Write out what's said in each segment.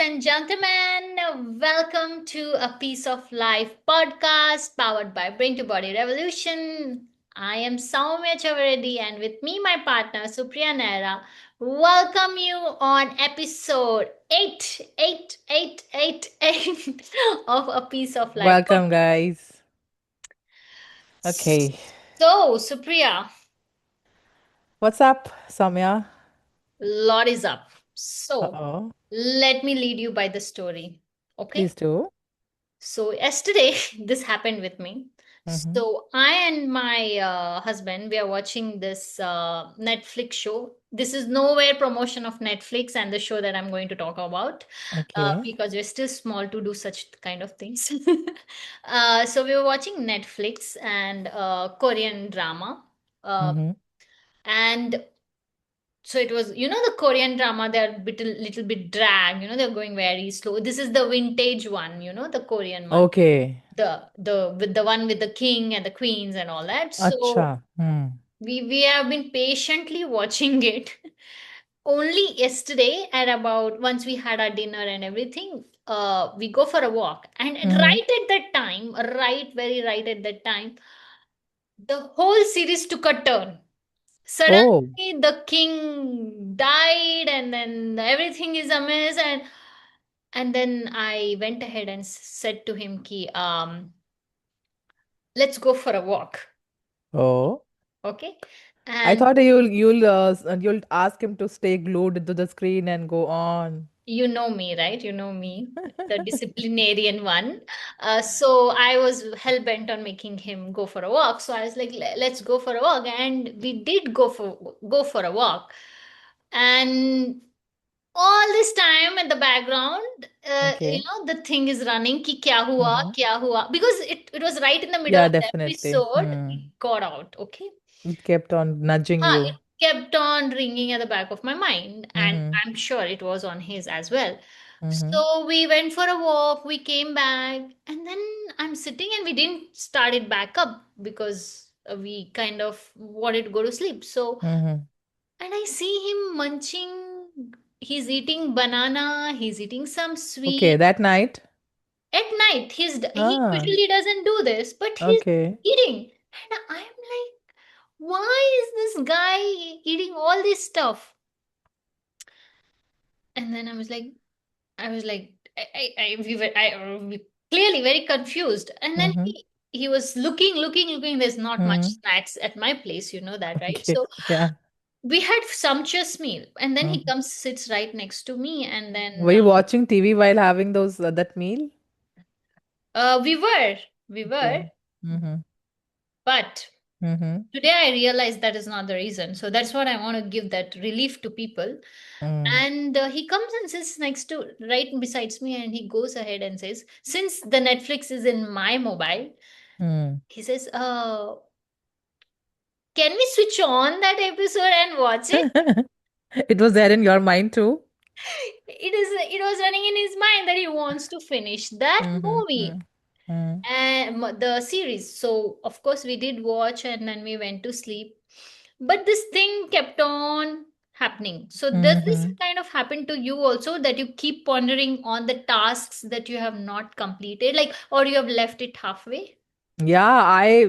and gentlemen, welcome to a Piece of Life podcast powered by Brain to Body Revolution. I am Soumya Chavaredi, and with me, my partner Supriya Naira. Welcome you on episode 8 of A Piece of Life Welcome, guys. podcast. Okay. So, Supriya, What's up, Samya? lot is up. So, Uh-oh. let me lead you by the story. Okay? Please do. So yesterday, this happened with me. Mm-hmm. So I and my husband, we are watching this Netflix show. This is nowhere promotion of Netflix and the show that I'm going to talk about, Okay. because we're still small to do such kind of things. So we were watching Netflix and Korean drama, uh, Mm-hmm. and so it was, the Korean drama, they're little bit drag, they're going very slow. This is the vintage one, the Korean one, Okay. the with the one with the king and the queens and all that. So Acha. Hmm. we have been patiently watching it. Only yesterday, at about once we had our dinner and everything, we go for a walk, and Mm-hmm. right at that time, very right at that time, the whole series took a turn. Oh. Suddenly the king died, and then everything is a mess. And then I went ahead and said to him ki, let's go for a walk. Oh. Okay. I And thought you'll ask him to stay glued to the screen and go on. you know me, right? You know me, the disciplinarian one. So I was hell bent on making him go for a walk. So I was like, Let's go for a walk." And we did go for a walk. And all this time in the background, Okay. the thing is running, ki Mm-hmm. kya hua, because it was right in the middle Yeah, of the definitely. episode. Hmm. It got out. Okay. It kept on nudging It you. kept on ringing at the back of my mind, and Mm-hmm. I'm sure it was on his as well. Mm-hmm. So we went for a walk, we came back, and then I'm sitting, and we didn't start it back up because we kind of wanted to go to sleep. So, Mm-hmm. and I see him munching, he's eating banana, he's eating some Okay, sweet. that night. At night, he Ah, usually doesn't do this, but he's okay. eating. And I'm like, why is this guy eating all this stuff? And then I was like, we clearly very confused. And then Mm-hmm. he was looking. There's not much Mm-hmm. snacks at my place, you know that, right? Okay. So Yeah. we had sumptuous meal, and then he Mm-hmm. comes, sits right next to me, and Were then you watching TV while having those that meal? we were, Okay. Mm-hmm. but Mm-hmm. today I realized that is not the reason. So that's what I want to give that relief to people. Mm. And he comes and sits next to right besides me, and he goes ahead and says, since the Netflix is in my mobile, Mm. he says, can we switch on that episode and watch it? It was there in your mind too. It was running in his mind that he wants to finish that Mm-hmm. movie Mm. and the series. So of course we did watch, and then we went to sleep. But this thing kept on happening. So does this Mm-hmm. kind of happen to you also, that you keep pondering on the tasks that you have not completed, like, or you have left it halfway? या आई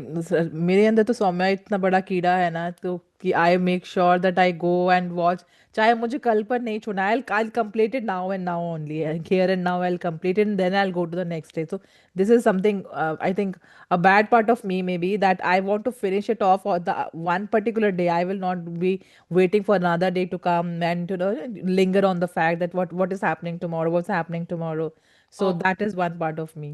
मेरे अंदर तो सौम्या इतना बड़ा कीड़ा है ना तो कि I make sure that I go and watch चाहे मुझे कल पर नहीं छोड़ना I complete it now and now only here and now I complete it and then I go to the next day so this is something I think a bad part of me maybe that I want to finish it off or the one particular day. I will not be waiting for another day to come and linger on the fact that what is happening tomorrow, what's happening tomorrow. So Oh, that is one part of me.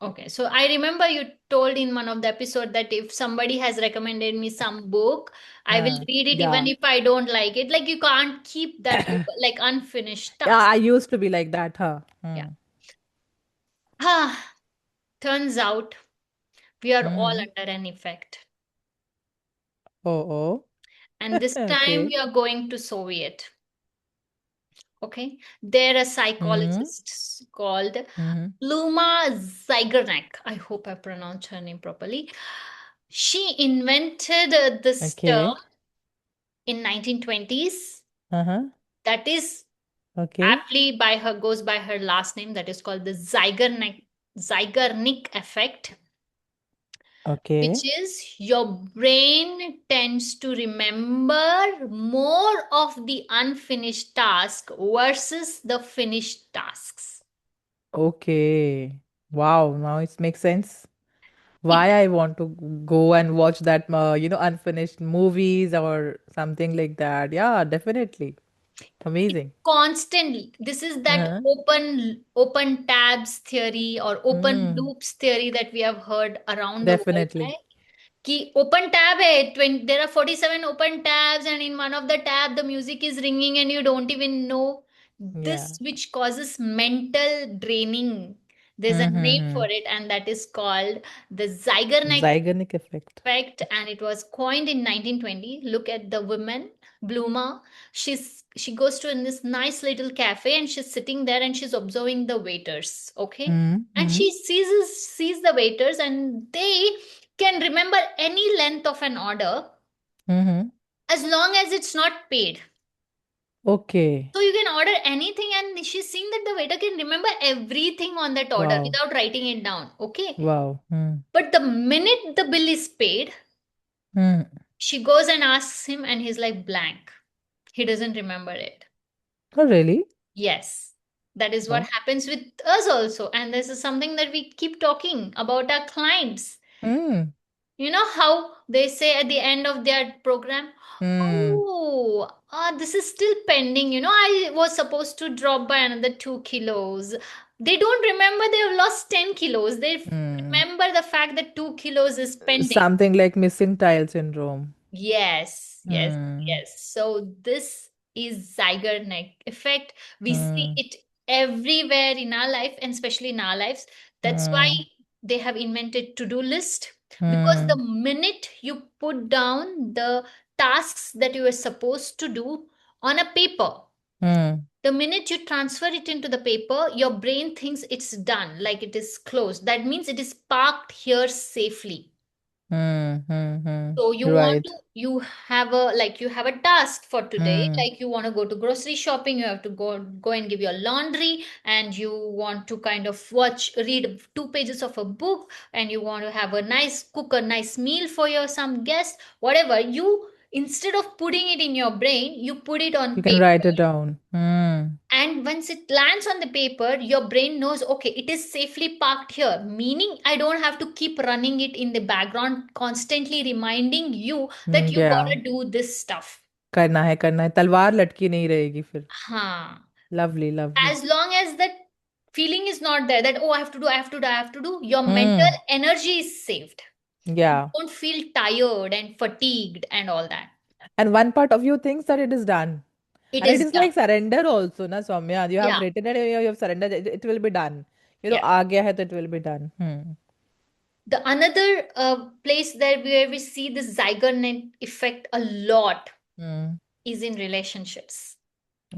okay. So I remember you told in one of the episode that if somebody has recommended me some book, I will read it even Yeah. if I don't like it. Like, you can't keep that book like unfinished Yeah, task. I used to be like that, huh? Yeah. Hmm. Ah, turns out we are all Mm-hmm. under an effect. Oh, And this oh. time Okay. we are going to Soviet. Okay. There are Mm-hmm. psychologists called Mm-hmm. Luma Zeigarnik. I hope I pronounced her name properly. She invented this term Okay. in 1920s. Uh-huh. That is Okay. Aptly by her goes by her last name, that is called the Zeigarnik effect, which Okay. is your brain tends to remember more of the unfinished task versus the finished tasks. Okay. Wow. Now it makes sense. It Why I want to go and watch that, unfinished movies or something like that. Yeah, definitely. it Amazing. constantly, this is that Uh-huh. open tabs theory or open Mm, loops theory that we have heard around the world, definitely. right? कि open tab hai, there are 47 open tabs and in one of the tab the music is ringing and you don't even know. Yeah. This which causes mental draining. There's a name Mm-hmm. for it, and that is called the Zeigarnik Zyganic effect. effect, and it was coined in 1920. Look at the woman, Bluma. She goes to in this nice little cafe and she's sitting there and she's observing the waiters, okay? And Mm-hmm. she sees the waiters and they can remember any length of an order Mm-hmm. as long as it's not paid. Okay. So you can order anything and she's seeing that the waiter can remember everything on that order Wow. without writing it down, okay? Wow. Mm. But the minute the bill is paid, Mm. she goes and asks him, and he's like blank. He doesn't remember it. Oh, really? Yes, that is what Wow. happens with us also. And this is something that we keep talking about our clients. Mm. You know how they say at the end of their program, Mm. oh, this is still pending. I was supposed to drop by another 2 kilos. They don't remember they have lost 10 kilos. They Mm. remember the fact that 2 kilos is pending. Something like missing tile syndrome. Yes, yes, Mm. yes. So this is Zeigarnik effect. We see Mm. it everywhere in our life, and especially in our lives. That's why Mm. they have invented to-do list, because the Mm. minute you put down the tasks that you are supposed to do on a paper, Mm. the minute you transfer it into the paper, your brain thinks it's done, like it is closed. That means it is parked here safely. Mm. Mm. Mm. So Right. you have a task for today, Mm. like you want to go to grocery shopping, you have to go and give your laundry, and you want to kind of read 2 pages of a book, and you want to have cook a nice meal for your some guest, whatever. You, instead of putting it in your brain, you put it You on can paper. write it down. Mm. And once it lands on the paper, your brain knows, okay, it is safely parked here, meaning I don't have to keep running it in the background, constantly reminding you that Mm. you Yeah. gotta do this stuff. करना है, करना है, तलवार लटकी नहीं रहेगी फिर. Huh. Lovely, lovely. As long as that feeling is not there, that, oh, I have to do, I have to do, I have to do, your mental Mm. energy is saved. You Yeah. don't feel tired and fatigued and all that. And one part of you thinks that it is done. It And it is is done. like surrender also, na Soumya. You have Yeah. written it, you have surrendered, it will be done. Yeah. आ गया है तो it will be done. Hmm. The another place that where we see this Zeigarnik effect a lot Hmm. is in relationships.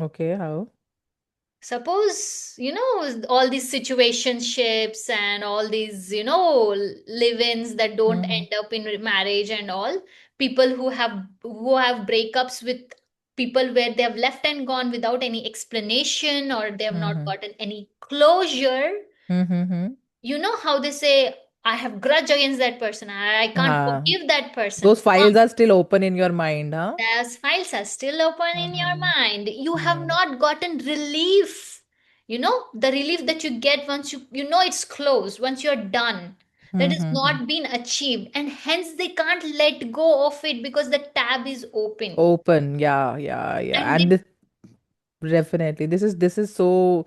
Okay, how? Suppose, all these situationships and all these, live-ins that don't Hmm. end up in marriage and all, people who have breakups with people where they have left and gone without any explanation, or they have not Hmm. gotten any closure. Hmm. Hmm. You know how they say, I have grudge against that person. I can't हाँ. forgive that person. Those files are still open in your mind, huh? As files are still open in your Hmm. mind, you have Hmm. not gotten relief. The relief that you get once you know it's closed, once you're done. That Hmm. is Hmm. Hmm. not been achieved, and hence they can't let go of it because the tab is open. Open, yeah, yeah, yeah. And And this, definitely, this is so.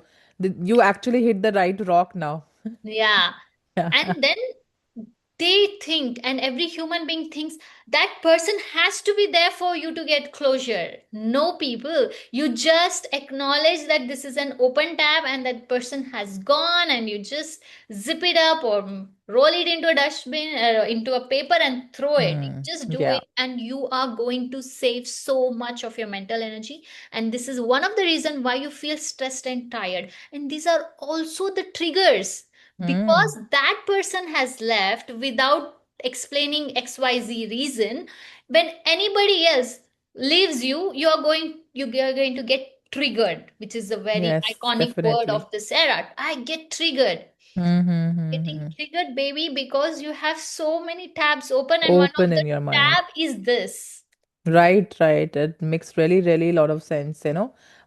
You actually hit the right rock now. yeah. Yeah. And then they think, and every human being thinks, that person has to be there for you to get closure. No, people, you just acknowledge that this is an open tab and that person has gone, and you just zip it up or roll it into a dustbin, into a paper, and throw it. Hmm. Just do Yeah. it, and you are going to save so much of your mental energy. And this is one of the reasons why you feel stressed and tired. And these are also the triggers, Hmm. because that person has left without explaining xyz reason. When anybody else leaves you, you are going to get triggered, which is a very Yes, iconic word definitely. of this era. I get triggered. Mm-hmm, Getting mm-hmm. triggered, baby, because you have so many tabs open, and one Open of the in your mind. tab is this. Right, right. It makes really, really a lot of sense,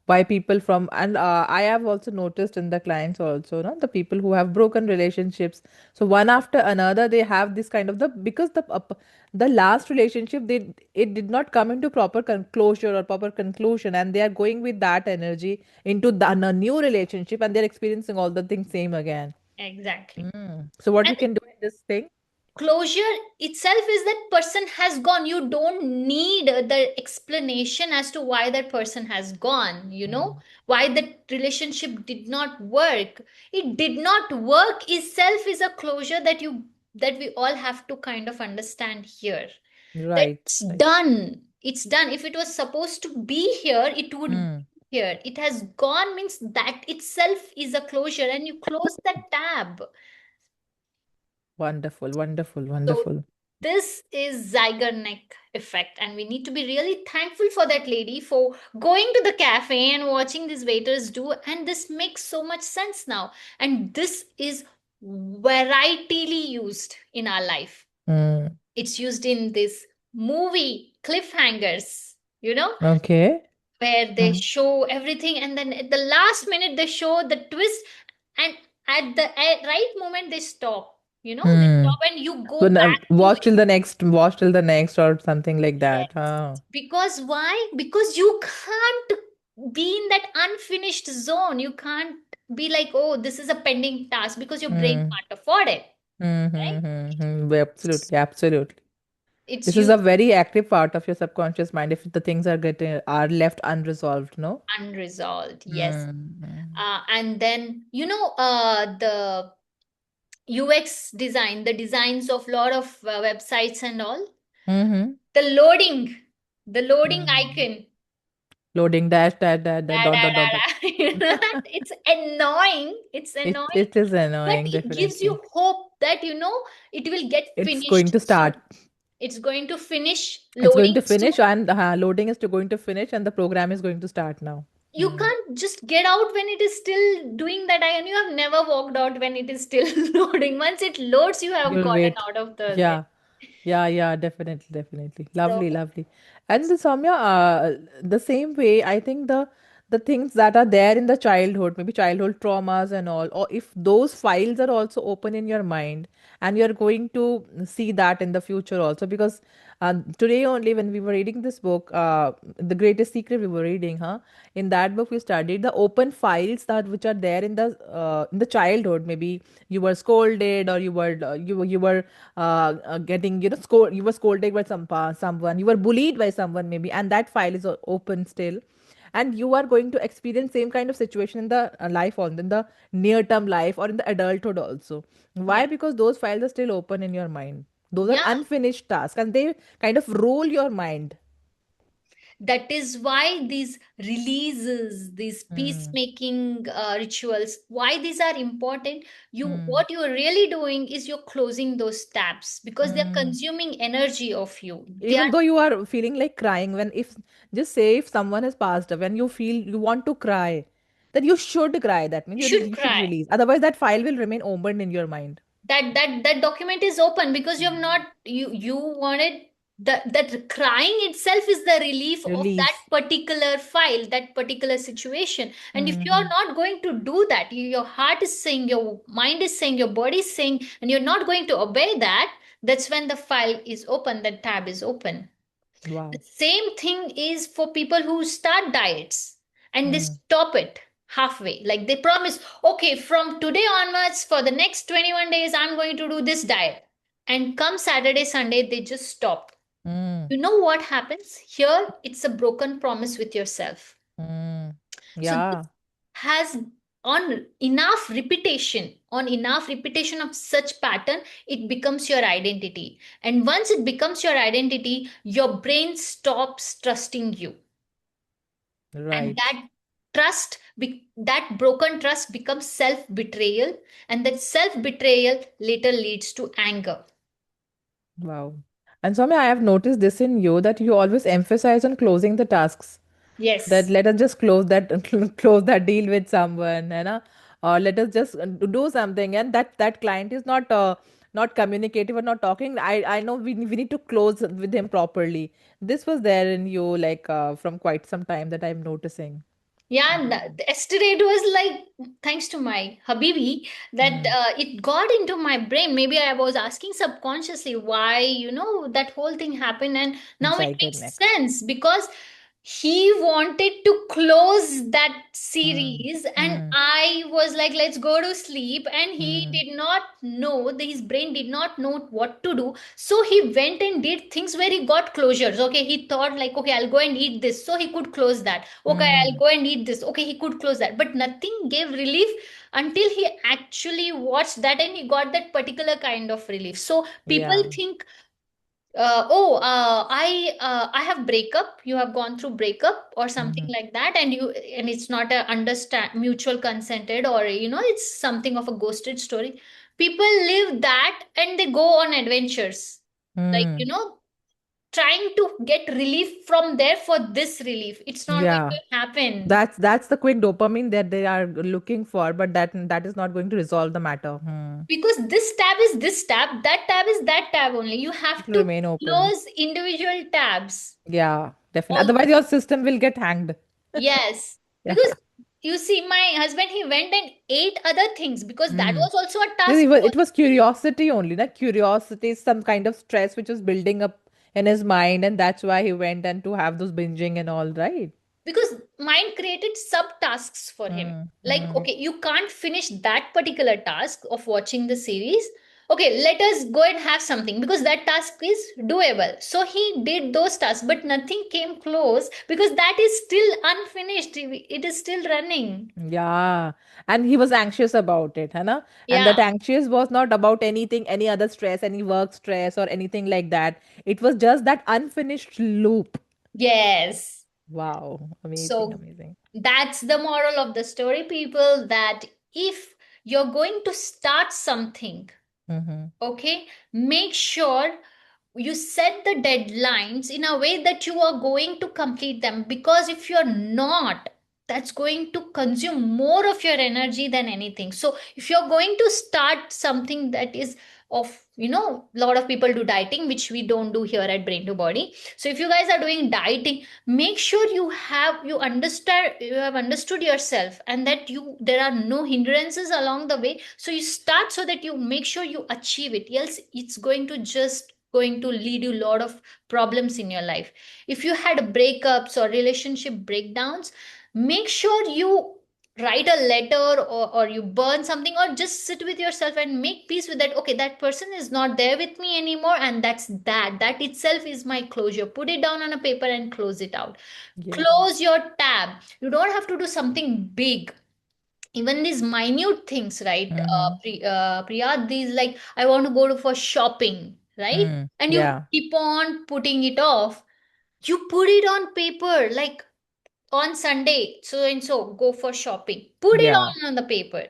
why people from, and I have also noticed in the clients also, the people who have broken relationships. So one after another, they have this kind of because the last relationship, it did not come into proper closure or proper conclusion, and they are going with that energy into a new relationship, and they're experiencing all the things same again. Exactly. So what And we can do in this thing? closure itself is that person has gone. You don't need the explanation as to why that person has gone, Mm. why that relationship did not work. It did not work itself is a closure that we all have to kind of understand here. That Right, it's right. done. It's done. If it was supposed to be here, it would be Mm. here. It has gone means that itself is a closure, and you close that tab. Wonderful, wonderful, So wonderful. this is Zeigarnik effect, and we need to be really thankful for that lady for going to the cafe and watching these waiters do. And this makes so much sense now. And this is varietyly used in our life. Mm. It's used in this movie cliffhangers, you know, Okay. where they Mm. show everything, and then at the last minute they show the twist, and at the right moment they stop. They Hmm. stop, and you So go now, back to it. watch till the next, or something like that. Yes. Because why? Because you can't be in that unfinished zone. You can't be like, oh, this is a pending task, because your brain Hmm. can't afford it, Hmm. Hmm. right? Hmm. Hmm. Absolutely, absolutely. It's This is a used very active part of your subconscious mind if the things are left unresolved, no? unresolved, yes. Hmm. And then, the UX design, the designs of lot of websites and all, Mm-hmm. the loading, the loading Mm. icon. Loading dash dash dash dash Da, dot da, dot da, dot dot. da. It's annoying. It's It annoying, it is but annoying, it gives you definitely. hope that it will get It's going finished to soon. start. It's going to finish It's going loading to soon. finish, and loading is going to finish, and the program is going to start now. You can't just get out when it is still doing that, and you have never walked out when it is still loading. Once it loads, you have You'll gotten wait. out of the there. Yeah. Yeah, yeah, definitely, definitely. So Lovely, lovely. And the Soumya, the same way, I think the things that are there in the childhood, maybe childhood traumas and all, or if those files are also open in your mind, and you're going to see that in the future also, because today only when we were reading this book, The Greatest Secret we were reading, in that book we studied the open files that which are there in the childhood. Maybe you were scolded, or you were getting you were scolded by someone, you were bullied by someone maybe, and that file is open still, and you are going to experience same kind of situation in the life, or in the near term life, or in the adulthood also. yeah, Why? Because those files are still open in your mind. Those are yeah. unfinished tasks, and they kind of rule your mind. That is why these releases, these Hmm. peacemaking rituals, why these are important. Hmm. What you're really doing is you're closing those tabs, because they're Hmm. consuming energy of you. They Even are. though you are feeling like crying, when if just say if someone has passed away, when you feel you want to cry, then you should cry. That means You should you should cry. release. Otherwise, that file will remain open in your mind. That document is open, because you have Mm. not, you wanted that crying itself is the relief of that Release. particular file, that particular situation. And if you are Mm-hmm. not going to do that, your heart is saying, your mind is saying, your body is saying, and you're not going to obey that, that's when the file is open, the tab is open. The Wow. same thing is for people who start diets and they Mm. stop it halfway. Like they promise, okay, from today onwards, for the next 21 days, I'm going to do this diet. And come Saturday, Sunday, they just stop. Mm. You know what happens? Here, it's a broken promise with yourself. Mm. So this Yeah. has on enough repetition of such pattern, it becomes your identity. And once it becomes your identity, your brain stops trusting you. And Right. that broken trust becomes self betrayal, and that self betrayal later leads to anger. Wow. And Swami, I have noticed this in you, that you always emphasize on closing the tasks. that Yes. let us just close that close that deal with someone, you know, or let us just do something, and that client is not communicative or not talking. I know we need to close with him properly. This was there in you, like from quite some time, that I'm noticing. Yeah, and Mm. yesterday it was like, thanks to my Habibi, that Mm. it got into my brain. Maybe I was asking subconsciously why, that whole thing happened. And now it Inside makes connect. sense because he wanted to close that Mm. series, and Mm. I was like, let's go to sleep. And he Mm. did not know, his brain did not know what to do. So he went and did things where he got closures. Okay, he thought like, okay, I'll go and eat this. So he could close that. Okay, I'll Mm. go and eat this. Okay, he could close that. But nothing gave relief until he actually watched that and he got that particular kind of relief. So people Yeah. think, I have breakup. You have gone through breakup or something Mm-hmm. like that, and it's not a understand mutual consented, or it's something of a ghosted story. People live that and they go on adventures, like Mm. trying to get relief from there for this relief. It's not going Yeah. to happen That's the quick dopamine that they are looking for, but that is not going to resolve the matter. Hmm. because this tab is this tab, that tab is that tab only. You It have will to remain open. close individual tabs. Yeah, definitely. All Otherwise, your system will get hanged. Yes, Yeah. because you see, my husband, he went and ate other things because that Mm. was also a Yes, task for it was curiosity only. Na? Curiosity is some kind of stress which was building up in his mind, and that's why he went and to have those binging and all, right? because mind created subtasks for him. Mm. Like, Mm. okay, you can't finish that particular task of watching the series. Okay, let us go and have something because that task is doable. So he did those tasks, but nothing came close because that is still unfinished. It is still running. Yeah, and he was anxious about it, है ना? And Yeah. that anxious was not about anything, any other stress, any work stress or anything like that. It was just that unfinished loop. Yes. Wow, amazing, So amazing. that's the moral of the story, people, that if you're going to start something, Mm-hmm. okay, make sure you set the deadlines in a way that you are going to complete them, because if you're not, that's going to consume more of your energy than anything. So if you're going to start something that is of, a lot of people do dieting, which we don't do here at Brain to Body. So if you guys are doing dieting, make sure you have understood yourself, and that there are no hindrances along the way. So you start so that you make sure you achieve it, else it's going to lead you a lot of problems in your life. If you had breakups or relationship breakdowns, make sure you write a letter, or you burn something, or just sit with yourself and make peace with that. Okay, that person is not there with me anymore, and that itself is my closure. Put it down on a paper and close it out. Yeah. Close your tab. You don't have to do something big. Even these minute things, right? Mm-hmm. Priya, these, like, I want to for shopping, right? Mm. And you Yeah. keep on putting it off. You put it on paper, like on Sunday, so and so go for shopping. Put it Yeah. on the paper.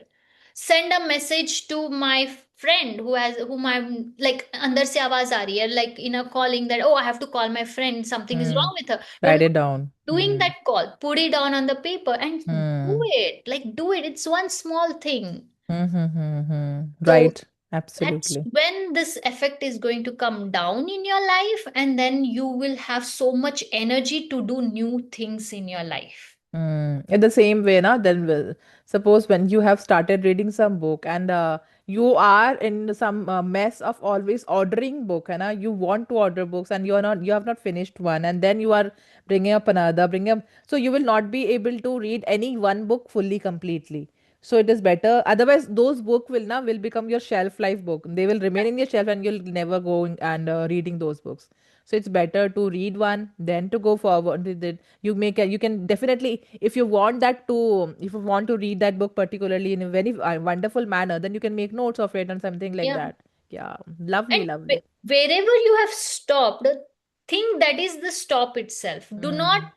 Send a message to my friend whom I'm like, andar se awaaz aa rahi hai, like in a calling, that, oh, I have to call my friend, something is Mm. wrong with her. Write You're it down. doing Mm. that call, put it down on the paper and do Mm. it. Like, do it. It's one small thing. Mm-hmm. Mm-hmm. So Right. that's Absolutely. when this effect is going to come down in your life, and then you will have so much energy to do new things in your life. Mm. In the same way, na, then suppose when you have started reading some book and you are in some mess of always ordering book, and you want to order books and you have not finished one, and then you are bringing up another, bringing up, so you will not be able to read any one book fully completely. So it is better. Otherwise, those book will become your shelf life book. They will remain in your shelf, and you'll never go and reading those books. So it's better to read one, then to go forward with it. You can definitely, if you want if you want to read that book particularly in a very wonderful manner, then you can make notes of it and something like Yeah. that. Yeah, lovely, And lovely. wherever you have stopped, think that is the stop itself. Do not Mm.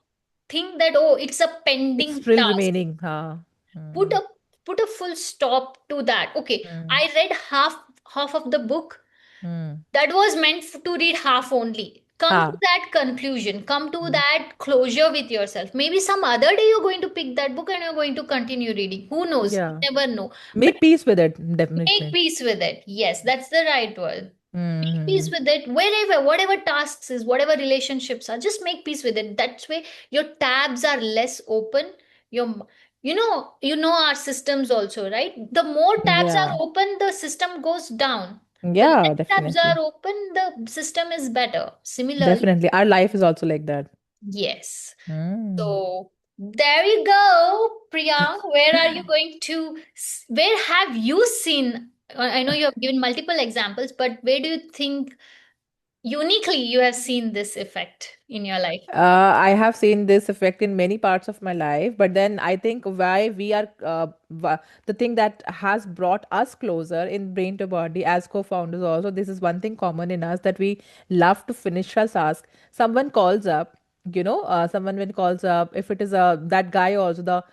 think that, oh, it's a It's pending still task. remaining. Put Mm. a put a full stop to that. Okay, Mm. I read half of the book. Mm. That was meant to read half only. come to हाँ. that conclusion, come to Mm. that closure with yourself. Maybe some other day you're going to pick that book and you're going to continue reading. Who knows? Yeah. You never know. But Make peace with it, make definitely. peace with it. Yes, that's the right word. Make peace Mm-hmm. with it. Wherever, whatever tasks is, whatever relationships are, just make peace with it. That's way your tabs are less open. Your, you know our systems also, right? The more tabs are Yeah. open, the system goes down. The Yeah, less tabs are definitely. open, the system is better. Similarly, Definitely. Our life is also like that. yes. Mm. So there you go, Priya. Where are you going to? Where have you seen? I know you have given multiple examples, but where do you think uniquely you have seen this effect in your life? I have seen this effect in many parts of my life, but then I think why we are the thing that has brought us closer in Brain to Body as co-founders also. This is one thing common in us that we love to finish our task. Someone calls up, someone when calls up, if it is that guy also the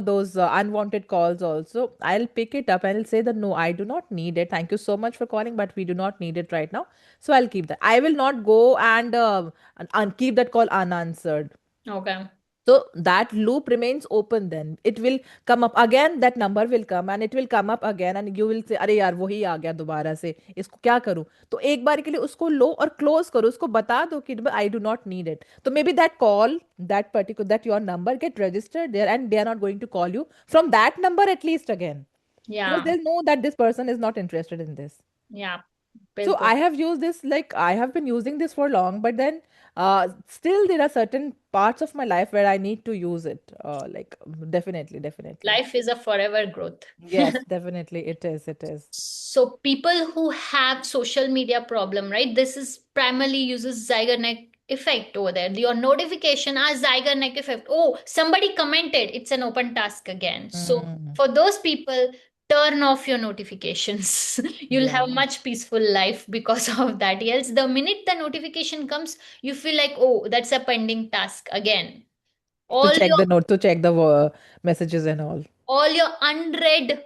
those unwanted calls also, I'll pick it up and I'll say that no, I do not need it. Thank you so much for calling, but we do not need it right now. So I'll keep that. I will not go and keep that call unanswered. Okay. So that loop remains open. Then it will come up again. That number will come and it will come up again, and you will say, "अरे यार वही आ गया दोबारा से इसको क्या करूँ?" तो एक बार के लिए उसको लो और क्लोज करो. उसको बता दो कि I do not need it. तो maybe that call, that your number get registered there, and they are not going to call you from that number at least again, because Yeah. they'll know that this person is not interested in this. Yeah. So Bilkul. I have used this, like I have been using this for long, but then still there are certain parts of my life where I need to use it. Definitely, definitely. Life is a forever growth. Yes, definitely it is. It is. So people who have social media problem, right? This is primarily uses Zeigarnik effect over there. Your notification are Zeigarnik effect. Oh, somebody commented. It's an open task again. So Mm, for those people, turn off your notifications. You'll have yeah. much peaceful life because of that. Else, the minute the notification comes, you feel like, oh, that's a pending task again. To All check your the note, to check the messages and all. all your unread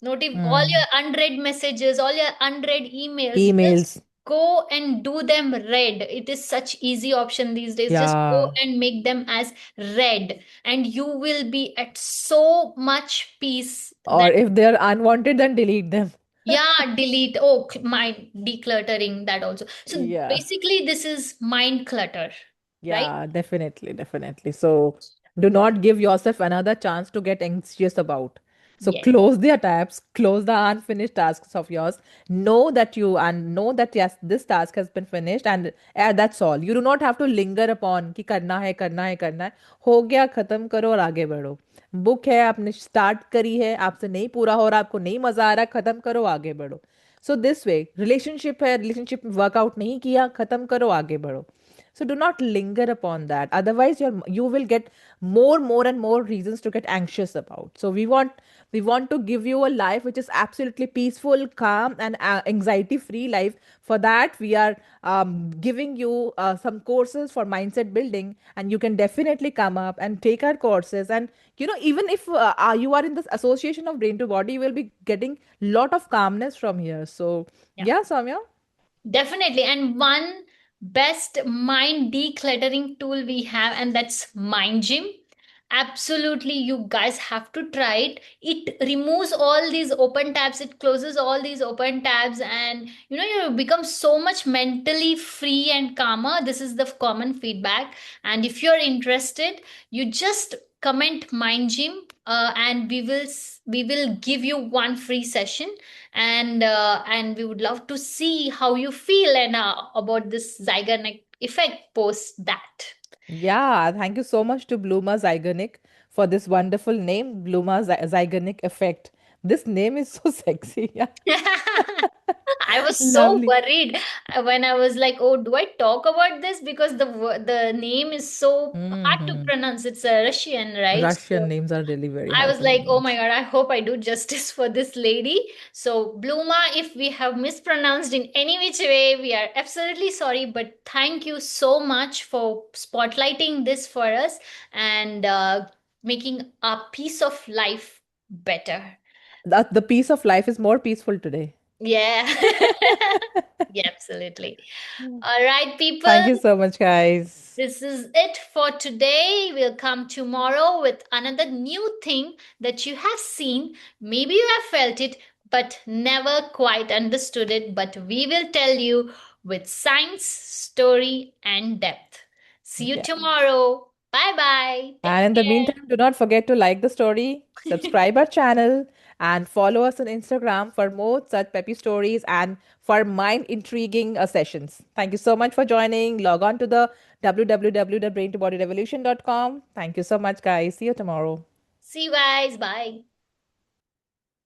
all Mm. your unread messages, all your unread emails, just Emails. go and do them read. It is such easy option these days. Just go Yeah. and make them as read, and you will be at so much peace Or that, if they are unwanted, then delete them. yeah, delete. Oh, mind decluttering that also. So Yeah. basically, this is mind clutter, right? Yeah, definitely, definitely. So do not give yourself another chance to get anxious about. So Yes. close their tabs, close the unfinished tasks of yours. Know that yes, this task has been finished, and that's all. You do not have to linger upon कि करना है करना है करना है. हो गया, खत्म करो और आगे बढ़ो. बुक है, आपने स्टार्ट करी है, आपसे नहीं पूरा हो रहा, आपको नहीं मजा आ रहा, खत्म करो आगे बढ़ो. सो दिस वे रिलेशनशिप है, रिलेशनशिप वर्कआउट नहीं किया, खत्म करो आगे बढ़ो. So do not linger upon that. Otherwise, you will get more and more reasons to get anxious about. So we want to give you a life which is absolutely peaceful, calm, and anxiety-free life. For that, we are giving you some courses for mindset building, and you can definitely come up and take our courses. And even if you are in this association of brain to body, you will be getting lot of calmness from here. So Yeah. yeah, Samya. Definitely. And one best mind decluttering tool we have, and that's Mind Gym. Absolutely, you guys have to try it. It removes all these open tabs, it closes all these open tabs, and you become so much mentally free and calmer. This is the common feedback. And if you're interested, you just comment Mind Gym, and we will give you one free session, and we would love to see how you feel and about this Zeigarnik effect post that. Yeah, thank you so much to Bluma Zygarnik for this wonderful name, Bluma Zygarnik Effect. This name is so sexy. Yeah, I was so lovely. worried when I was like, "Oh, do I talk about this?" Because the name is so hard to Hmm. pronounce. It's a Russian, right? Russian So names are really very I hard was to like, "Oh pronounce. my God, I hope I do justice for this lady." So, Bluma, if we have mispronounced in any which way, we are absolutely sorry. But thank you so much for spotlighting this for us and making our piece of life better. The peace of life is more peaceful today. Yeah. Yeah, absolutely. All right, Thank people. you so much, guys. This is it for today. We'll come tomorrow with another new thing that you have seen. Maybe you have felt it, but never quite understood it. But we will tell you with science, story, and depth. See you Yeah. tomorrow. Bye bye. Take And in the meantime, do not forget to like the story, care. subscribe our channel, and follow us on Instagram for more such peppy stories and for mind intriguing sessions. Thank you so much for joining. Log on to the www.braintobodyrevolution.com. Thank you so much, guys. See you tomorrow. See you guys. Bye.